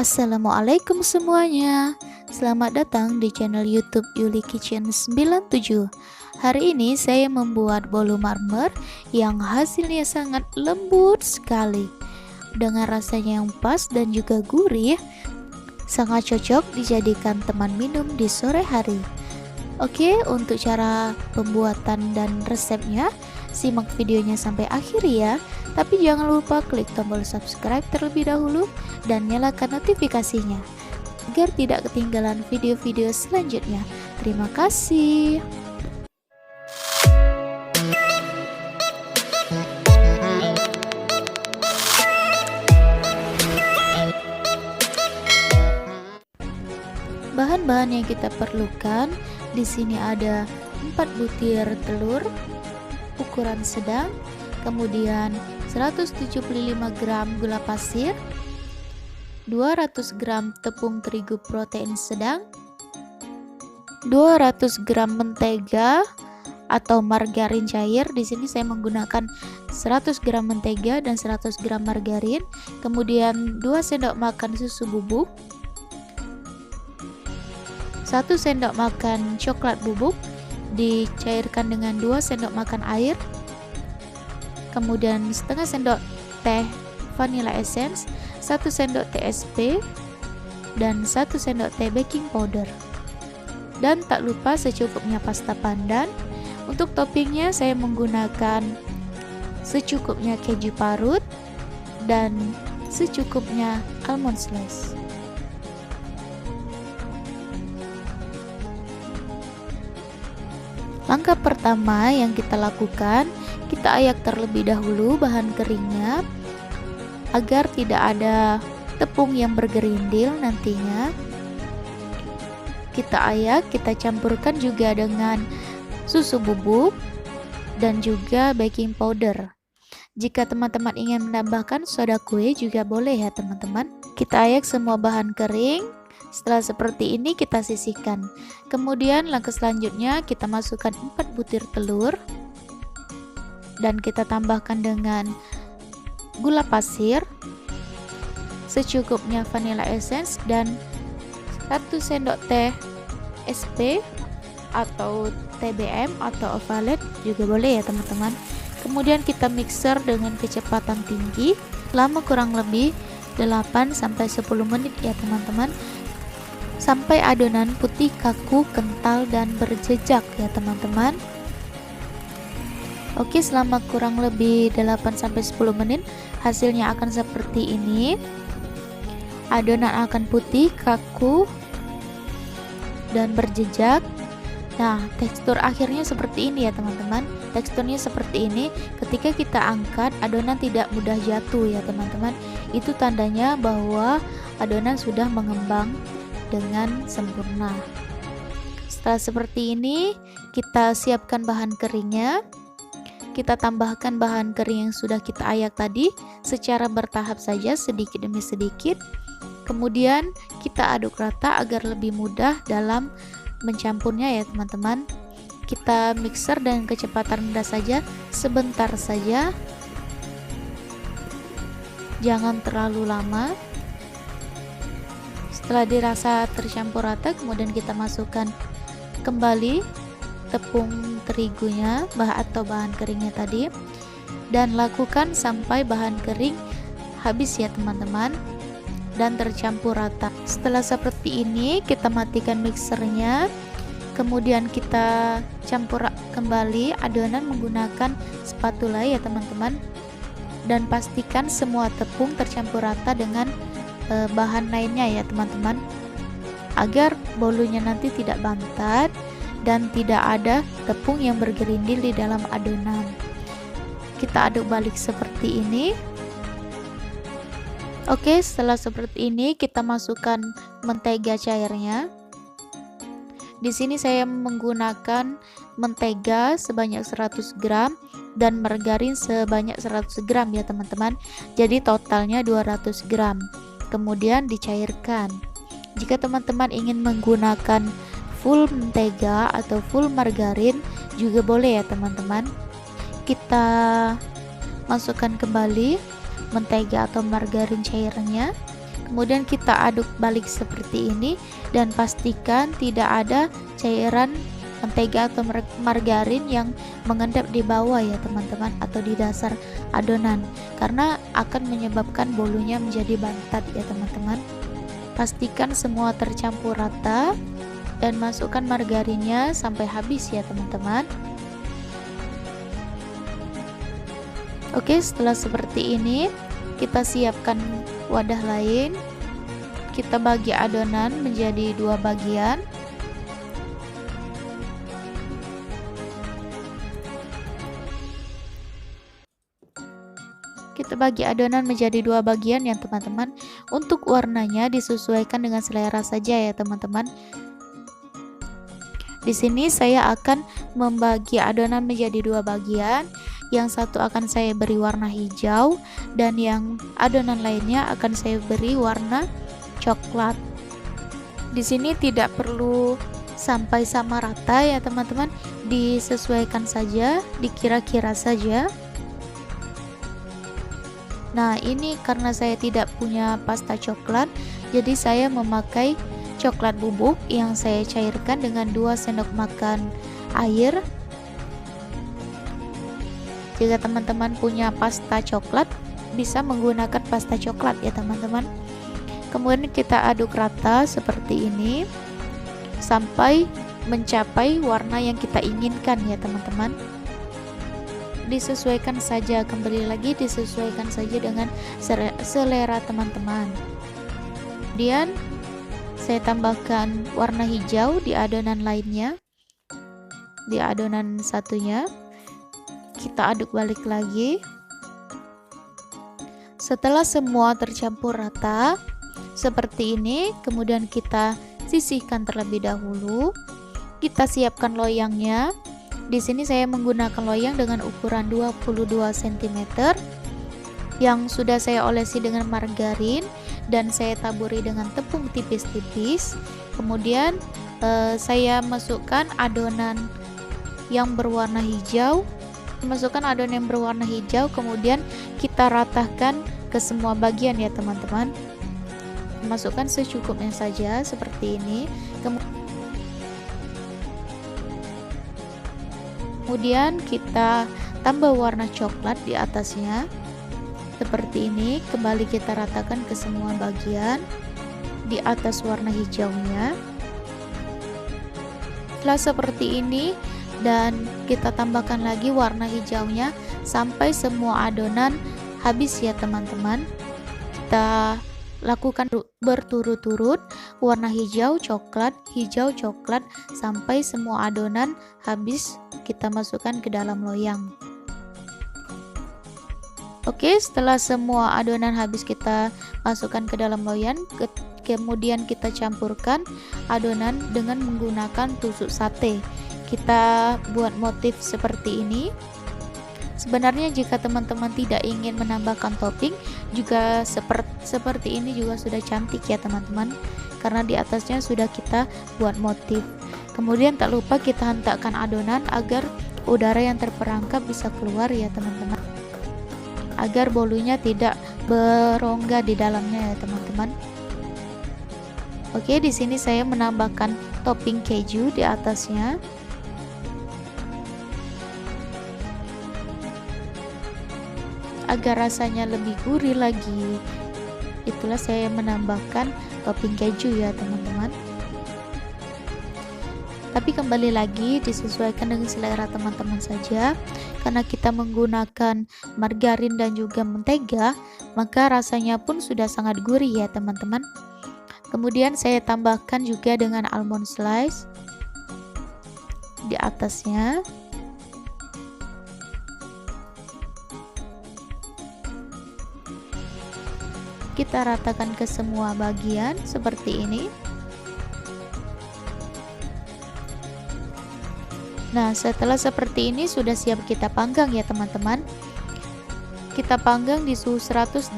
Assalamualaikum semuanya. Selamat datang di channel YouTube Yuli Kitchen 97. Hari ini saya membuat bolu marmer yang hasilnya sangat lembut sekali. Dengan rasanya yang pas dan juga gurih, sangat cocok dijadikan teman minum di sore hari. Oke, untuk cara pembuatan dan resepnya, simak videonya sampai akhir ya. Tapi jangan lupa klik tombol subscribe terlebih dahulu dan nyalakan notifikasinya agar tidak ketinggalan video-video selanjutnya. Terima kasih. Bahan-bahan yang kita perlukan di sini ada 4 butir telur ukuran sedang, kemudian 175 gram gula pasir, 200 gram tepung terigu protein sedang, 200 gram mentega atau margarin cair. Di sini saya menggunakan 100 gram mentega dan 100 gram margarin, kemudian 2 sendok makan susu bubuk, 1 sendok makan coklat bubuk dicairkan dengan 2 sendok makan air, kemudian setengah sendok teh vanilla essence, 1 sendok teh SP, dan 1 sendok teh baking powder. Dan tak lupa secukupnya pasta pandan. Untuk toppingnya saya menggunakan secukupnya keju parut dan secukupnya almond slice. Langkah pertama yang kita lakukan, kita ayak terlebih dahulu bahan keringnya agar tidak ada tepung yang bergerindil nantinya. Kita ayak, kita campurkan juga dengan susu bubuk dan juga baking powder. Jika teman-teman ingin menambahkan soda kue juga boleh ya teman-teman. Kita ayak semua bahan kering. Setelah seperti ini kita sisihkan. Kemudian langkah selanjutnya kita masukkan 4 butir telur dan kita tambahkan dengan gula pasir, secukupnya vanilla essence dan 1 sendok teh SP atau TBM atau ovalet juga boleh ya teman-teman. Kemudian kita mixer dengan kecepatan tinggi lama kurang lebih 8-10 menit ya teman-teman, sampai adonan putih kaku, kental dan berjejak ya teman-teman. Oke, selama kurang lebih 8-10 menit hasilnya akan seperti ini. Adonan akan putih, kaku dan berjejak. Nah, tekstur akhirnya seperti ini ya teman-teman. Teksturnya seperti ini. Ketika kita angkat, adonan tidak mudah jatuh ya teman-teman. Itu tandanya bahwa adonan sudah mengembang dengan sempurna. Setelah seperti ini, kita siapkan bahan keringnya. Kita tambahkan bahan kering yang sudah kita ayak tadi secara bertahap saja, sedikit demi sedikit. Kemudian kita aduk rata agar lebih mudah dalam mencampurnya ya teman-teman. Kita mixer dengan kecepatan rendah saja, sebentar saja, jangan terlalu lama. Setelah dirasa tercampur rata, kemudian kita masukkan kembali tepung terigunya atau bahan keringnya tadi, dan lakukan sampai bahan kering habis ya teman-teman dan tercampur rata. Setelah seperti ini kita matikan mixernya, kemudian kita campur kembali adonan menggunakan spatula ya teman-teman, dan pastikan semua tepung tercampur rata dengan bahan lainnya ya teman-teman, agar bolunya nanti tidak bantat dan tidak ada tepung yang bergerindil di dalam adonan. Kita aduk balik seperti ini. Oke, setelah seperti ini kita masukkan mentega cairnya. Di sini saya menggunakan mentega sebanyak 100 gram dan margarin sebanyak 100 gram ya teman-teman. Jadi totalnya 200 gram. Kemudian dicairkan. Jika teman-teman ingin menggunakan full mentega atau full margarin juga boleh ya teman-teman. Kita masukkan kembali mentega atau margarin cairnya, Kemudian kita aduk balik seperti ini dan pastikan tidak ada cairan mentega atau margarin yang mengendap di bawah ya teman-teman, atau di dasar adonan, karena akan menyebabkan bolunya menjadi bantat ya teman-teman. Pastikan semua tercampur rata dan masukkan margarinnya sampai habis ya teman-teman. Oke, setelah seperti ini kita siapkan wadah lain. Kita bagi adonan menjadi 2 bagian. Kita bagi adonan menjadi 2 bagian ya teman-teman. Untuk warnanya disesuaikan dengan selera saja ya teman-teman. Di sini saya akan membagi adonan menjadi 2 bagian. Yang satu akan saya beri warna hijau dan yang adonan lainnya akan saya beri warna coklat. Di sini tidak perlu sampai sama rata ya teman-teman, disesuaikan saja, dikira-kira saja. Nah, ini karena saya tidak punya pasta coklat, jadi saya memakai coklat bubuk yang saya cairkan dengan 2 sendok makan air. Jika teman-teman punya pasta coklat, bisa menggunakan pasta coklat ya teman-teman. Kemudian kita aduk rata seperti ini sampai mencapai warna yang kita inginkan ya teman-teman. Disesuaikan saja, kembali lagi disesuaikan saja dengan selera teman-teman. Kemudian saya tambahkan warna hijau di adonan lainnya, di adonan satunya. Kita aduk balik lagi. Setelah semua tercampur rata seperti ini, kemudian kita sisihkan terlebih dahulu. Kita siapkan loyangnya. Di sini saya menggunakan loyang dengan ukuran 22 cm yang sudah saya olesi dengan margarin dan saya taburi dengan tepung tipis-tipis. Kemudian saya masukkan adonan yang berwarna hijau. Kemudian kita ratakan ke semua bagian ya teman-teman. Masukkan secukupnya saja seperti ini. Kemudian kita tambah warna coklat di atasnya seperti ini. Kembali kita ratakan ke semua bagian di atas warna hijaunya. Setelah seperti ini, dan kita tambahkan lagi warna hijaunya sampai semua adonan habis ya teman-teman. Kita lakukan berturut-turut warna hijau coklat sampai semua adonan habis kita masukkan ke dalam loyang. Oke, setelah semua adonan habis kita masukkan ke dalam loyang, kemudian kita campurkan adonan dengan menggunakan tusuk sate. Kita buat motif seperti ini. Sebenarnya jika teman-teman tidak ingin menambahkan topping, juga seperti ini juga sudah cantik ya teman-teman, karena di atasnya sudah kita buat motif. Kemudian tak lupa kita hentakkan adonan agar udara yang terperangkap bisa keluar ya teman-teman, agar bolunya tidak berongga di dalamnya ya teman-teman. Oke, di sini saya menambahkan topping keju di atasnya. Agar rasanya lebih gurih lagi, itulah saya menambahkan topping keju ya teman-teman. Tapi kembali lagi disesuaikan dengan selera teman-teman saja, karena kita menggunakan margarin dan juga mentega, maka rasanya pun sudah sangat gurih ya teman-teman. Kemudian saya tambahkan juga dengan almond slice di atasnya. Kita ratakan ke semua bagian seperti ini. Nah, setelah seperti ini sudah siap kita panggang ya teman-teman. Kita panggang di suhu 180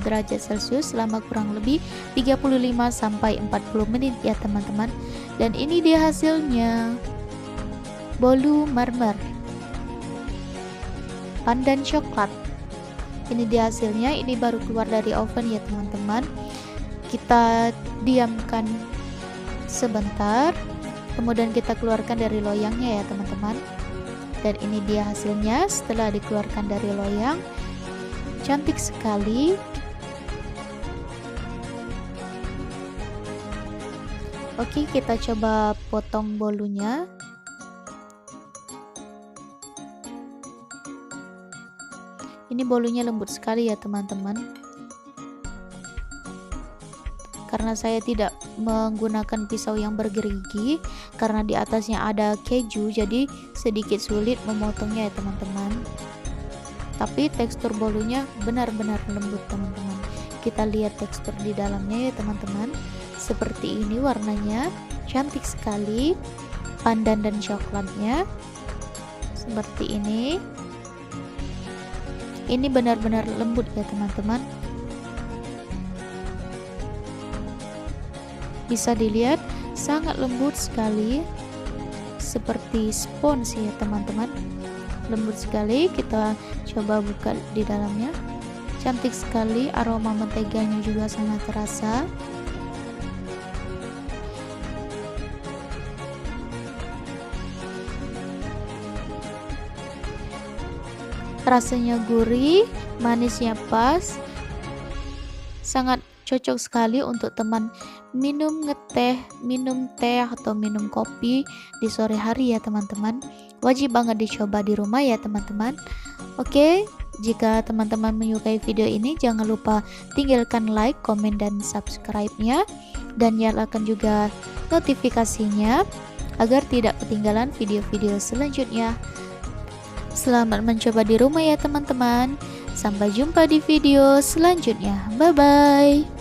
derajat Celcius selama kurang lebih 35 sampai 40 menit ya teman-teman. Dan ini dia hasilnya. Bolu marmer pandan coklat. Ini dia hasilnya, ini baru keluar dari oven ya teman-teman. Kita diamkan sebentar, kemudian kita keluarkan dari loyangnya ya teman-teman. Dan ini dia hasilnya setelah dikeluarkan dari loyang. Cantik sekali. Oke, kita coba potong bolunya. Ini bolunya lembut sekali ya teman-teman. Karena saya tidak menggunakan pisau yang bergerigi, karena di atasnya ada keju, jadi sedikit sulit memotongnya ya teman-teman. Tapi tekstur bolunya benar-benar lembut teman-teman. Kita lihat tekstur di dalamnya ya teman-teman. Seperti ini warnanya, cantik sekali. Pandan dan coklatnya seperti ini. Ini benar-benar lembut ya teman-teman. Bisa dilihat sangat lembut sekali, seperti spons ya teman-teman. Lembut sekali. Kita coba buka di dalamnya. Cantik sekali, aroma menteganya juga sangat terasa. Rasanya gurih, manisnya pas, sangat cocok sekali untuk teman minum teh atau minum kopi di sore hari ya teman-teman. Wajib banget dicoba di rumah ya teman-teman. Oke, jika teman-teman menyukai video ini, jangan lupa tinggalkan like, komen, dan subscribe-nya, dan nyalakan juga notifikasinya agar tidak ketinggalan video-video selanjutnya. Selamat mencoba di rumah ya teman-teman. Sampai jumpa di video selanjutnya. Bye bye.